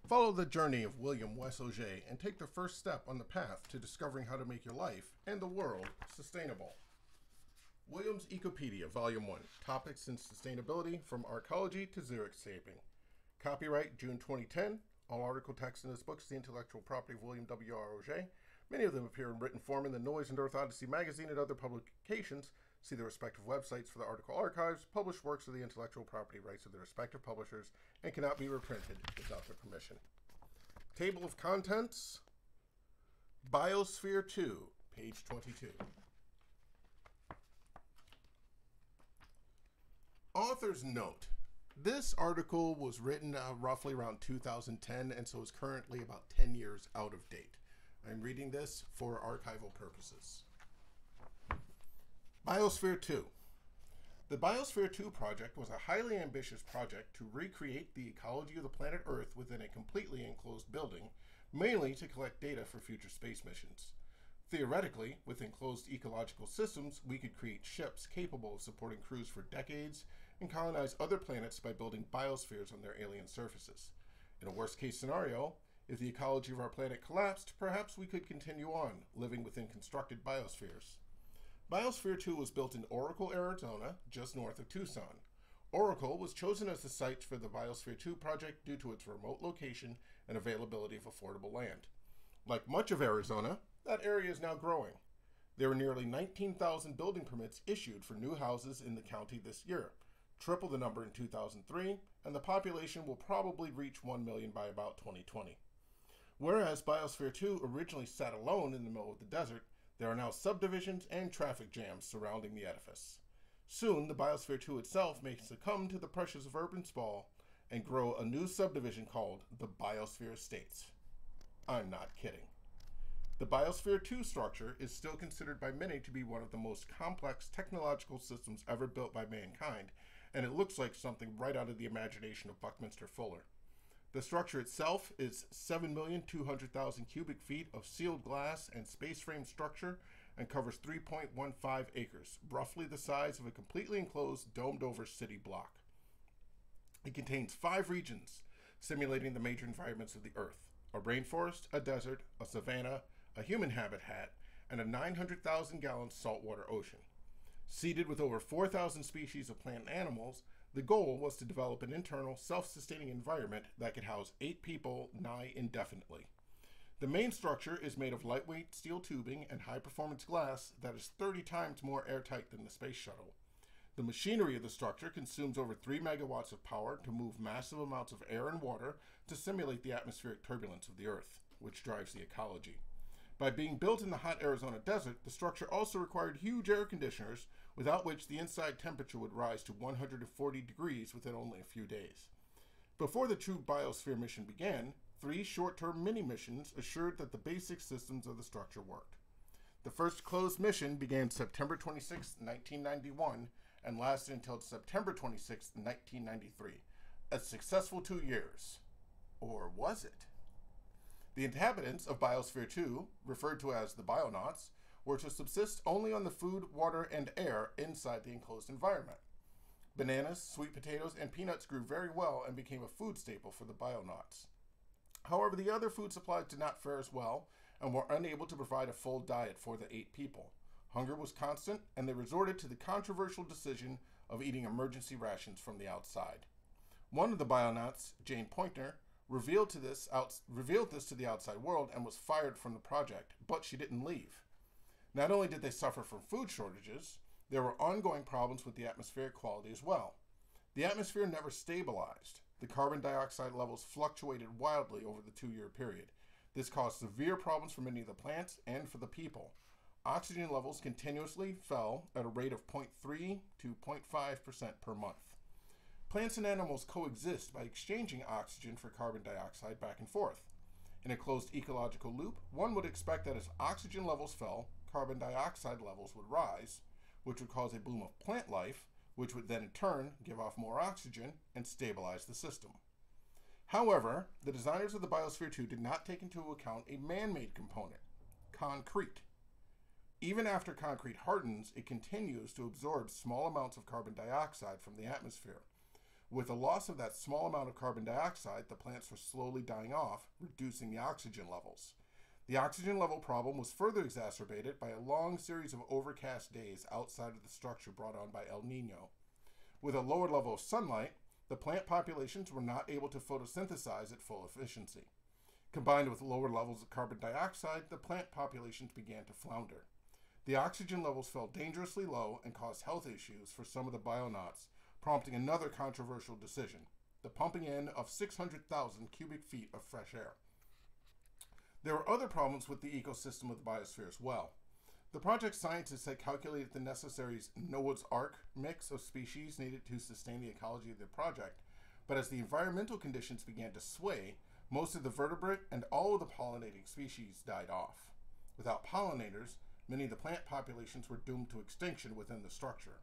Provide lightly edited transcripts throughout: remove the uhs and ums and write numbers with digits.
Follow the journey of William Wes Ozier and take the first step on the path to discovering how to make your life and the world sustainable. William's Ecopedia, Volume 1, Topics in Sustainability from Arcology to Xeriscaping. Copyright June 2010. All article text in this book is the intellectual property of William W. R. Ozier. Many of them appear in written form in the Noise and Earth Odyssey magazine and other publications. See the respective websites for the article archives. Published works of the intellectual property rights of the respective publishers and cannot be reprinted without their permission. Table of Contents, Biosphere 2, page 22. Author's note. This article was written roughly around 2010 and so is currently about 10 years out of date. I'm reading this for archival purposes. Biosphere 2. The Biosphere 2 project was a highly ambitious project to recreate the ecology of the planet Earth within a completely enclosed building, mainly to collect data for future space missions. Theoretically, with enclosed ecological systems, we could create ships capable of supporting crews for decades and colonize other planets by building biospheres on their alien surfaces. In a worst-case scenario, if the ecology of our planet collapsed, perhaps we could continue on, living within constructed biospheres. Biosphere 2 was built in Oracle, Arizona, just north of Tucson. Oracle was chosen as the site for the Biosphere 2 project due to its remote location and availability of affordable land. Like much of Arizona, that area is now growing. There were nearly 19,000 building permits issued for new houses in the county this year, triple the number in 2003, and the population will probably reach 1 million by about 2020. Whereas Biosphere 2 originally sat alone in the middle of the desert, there are now subdivisions and traffic jams surrounding the edifice. Soon, the Biosphere 2 itself may succumb to the pressures of urban sprawl and grow a new subdivision called the Biosphere Estates. I'm not kidding. The Biosphere 2 structure is still considered by many to be one of the most complex technological systems ever built by mankind, and it looks like something right out of the imagination of Buckminster Fuller. The structure itself is 7,200,000 cubic feet of sealed glass and space frame structure and covers 3.15 acres, roughly the size of a completely enclosed, domed-over city block. It contains 5 regions, simulating the major environments of the Earth: a rainforest, a desert, a savanna, a human habitat, and a 900,000-gallon saltwater ocean. Seeded with over 4,000 species of plant and animals, the goal was to develop an internal, self-sustaining environment that could house 8 people nigh indefinitely. The main structure is made of lightweight steel tubing and high-performance glass that is 30 times more airtight than the space shuttle. The machinery of the structure consumes over 3 megawatts of power to move massive amounts of air and water to simulate the atmospheric turbulence of the Earth, which drives the ecology. By being built in the hot Arizona desert, the structure also required huge air conditioners, without which the inside temperature would rise to 140 degrees within only a few days. Before the true Biosphere mission began, 3 short-term mini-missions assured that the basic systems of the structure worked. The first closed mission began September 26, 1991, and lasted until September 26, 1993. A successful 2 years. Or was it? The inhabitants of Biosphere 2, referred to as the Bionauts, were to subsist only on the food, water, and air inside the enclosed environment. Bananas, sweet potatoes, and peanuts grew very well and became a food staple for the Bionauts. However, the other food supplies did not fare as well and were unable to provide a full diet for the 8 people. Hunger was constant, and they resorted to the controversial decision of eating emergency rations from the outside. One of the Bionauts, Jane Pointner, revealed this to the outside world and was fired from the project, but she didn't leave. Not only did they suffer from food shortages, there were ongoing problems with the atmospheric quality as well. The atmosphere never stabilized. The carbon dioxide levels fluctuated wildly over the 2-year period. This caused severe problems for many of the plants and for the people. Oxygen levels continuously fell at a rate of 0.3 to 0.5% per month. Plants and animals coexist by exchanging oxygen for carbon dioxide back and forth. In a closed ecological loop, one would expect that as oxygen levels fell, carbon dioxide levels would rise, which would cause a boom of plant life, which would then in turn give off more oxygen and stabilize the system. However, the designers of the Biosphere 2 did not take into account a man-made component: concrete. Even after concrete hardens, it continues to absorb small amounts of carbon dioxide from the atmosphere. With the loss of that small amount of carbon dioxide, the plants were slowly dying off, reducing the oxygen levels. The oxygen level problem was further exacerbated by a long series of overcast days outside of the structure brought on by El Nino. With a lower level of sunlight, the plant populations were not able to photosynthesize at full efficiency. Combined with lower levels of carbon dioxide, the plant populations began to flounder. The oxygen levels fell dangerously low and caused health issues for some of the bionauts, prompting another controversial decision, the pumping in of 600,000 cubic feet of fresh air. There were other problems with the ecosystem of the biosphere as well. The project scientists had calculated the necessary Noah's Ark mix of species needed to sustain the ecology of the project, but as the environmental conditions began to sway, most of the vertebrate and all of the pollinating species died off. Without pollinators, many of the plant populations were doomed to extinction within the structure.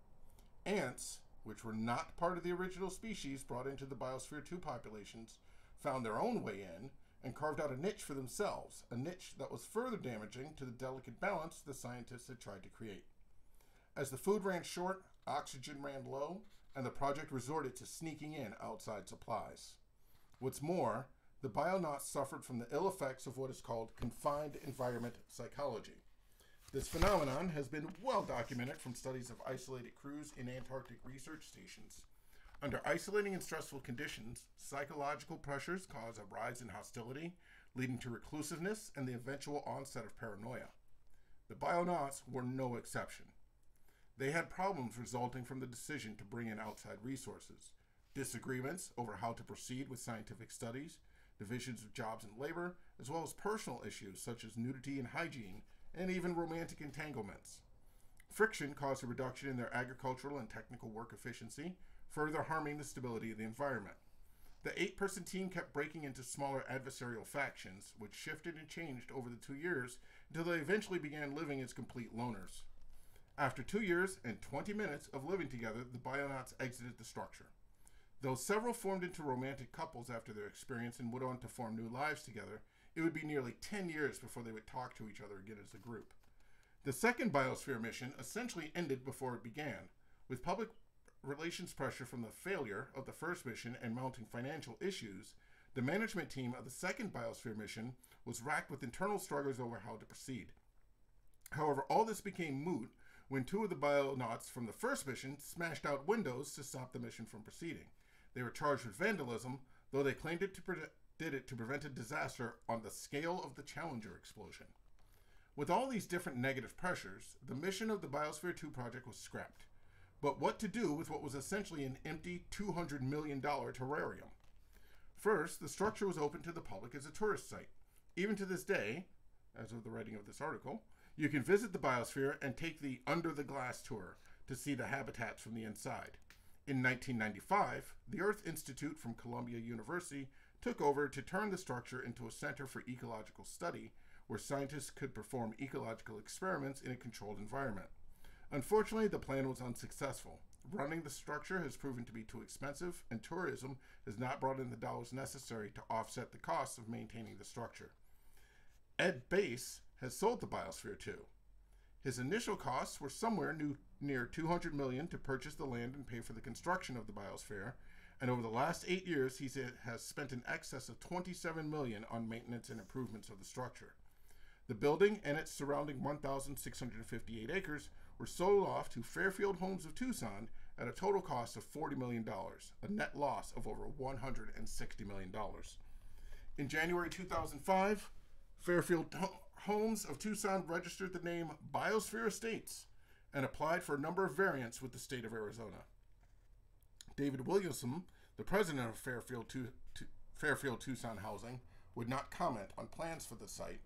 Ants, which were not part of the original species brought into the Biosphere 2 populations, found their own way in and carved out a niche for themselves, a niche that was further damaging to the delicate balance the scientists had tried to create. As the food ran short, oxygen ran low, and the project resorted to sneaking in outside supplies. What's more, the bionauts suffered from the ill effects of what is called confined environment psychology. This phenomenon has been well documented from studies of isolated crews in Antarctic research stations. Under isolating and stressful conditions, psychological pressures cause a rise in hostility, leading to reclusiveness and the eventual onset of paranoia. The bionauts were no exception. They had problems resulting from the decision to bring in outside resources, disagreements over how to proceed with scientific studies, divisions of jobs and labor, as well as personal issues such as nudity and hygiene, and even romantic entanglements. Friction caused a reduction in their agricultural and technical work efficiency, further harming the stability of the environment. The 8-person team kept breaking into smaller adversarial factions, which shifted and changed over the 2 years until they eventually began living as complete loners. After 2 years and 20 minutes of living together, the bionauts exited the structure. Though several formed into romantic couples after their experience and went on to form new lives together, it would be nearly 10 years before they would talk to each other again as a group. The second Biosphere mission essentially ended before it began, with public relations pressure from the failure of the first mission and mounting financial issues. The management team of the second Biosphere mission was racked with internal struggles over how to proceed. However, all this became moot when 2 of the bionauts from the first mission smashed out windows to stop the mission from proceeding. They were charged with vandalism, though they claimed did it to prevent a disaster on the scale of the Challenger explosion. With all these different negative pressures, the mission of the Biosphere 2 project was scrapped. But what to do with what was essentially an empty $200 million terrarium? First, the structure was open to the public as a tourist site. Even to this day, as of the writing of this article, you can visit the Biosphere and take the Under the Glass tour to see the habitats from the inside. In 1995, the Earth Institute from Columbia University took over to turn the structure into a center for ecological study, where scientists could perform ecological experiments in a controlled environment. Unfortunately, the plan was unsuccessful. Running the structure has proven to be too expensive, and tourism has not brought in the dollars necessary to offset the costs of maintaining the structure. Ed Bass has sold the Biosphere 2. His initial costs were somewhere near $200 million to purchase the land and pay for the construction of the Biosphere, and over the last 8 years he has spent in excess of $27 million on maintenance and improvements of the structure. The building and its surrounding 1,658 acres were sold off to Fairfield Homes of Tucson at a total cost of $40 million, a net loss of over $160 million. In January 2005, Fairfield Homes of Tucson registered the name Biosphere Estates and applied for a number of variants with the state of Arizona. David Williamson, the president of Fairfield Tucson Housing, would not comment on plans for the site.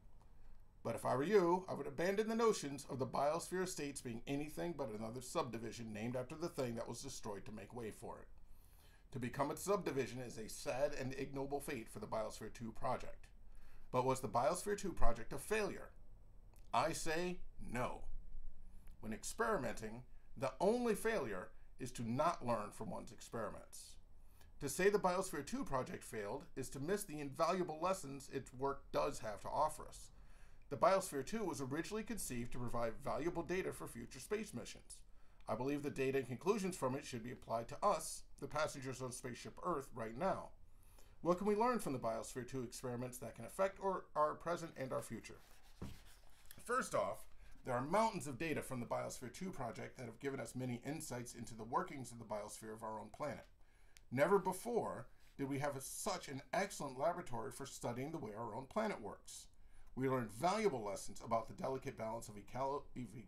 But if I were you, I would abandon the notions of the Biosphere Estates being anything but another subdivision named after the thing that was destroyed to make way for it. To become a subdivision is a sad and ignoble fate for the Biosphere 2 project. But was the Biosphere 2 project a failure? I say no. When experimenting, the only failure is to not learn from one's experiments. To say the Biosphere 2 project failed is to miss the invaluable lessons its work does have to offer us. The Biosphere 2 was originally conceived to provide valuable data for future space missions. I believe the data and conclusions from it should be applied to us the passengers on Spaceship Earth right now. What can we learn from the Biosphere 2 experiments that can affect our present and our future? First off, there are mountains of data from the Biosphere 2 project that have given us many insights into the workings of the biosphere of our own planet. Never before did we have such an excellent laboratory for studying the way our own planet works. We learned valuable lessons about the delicate balance of ecology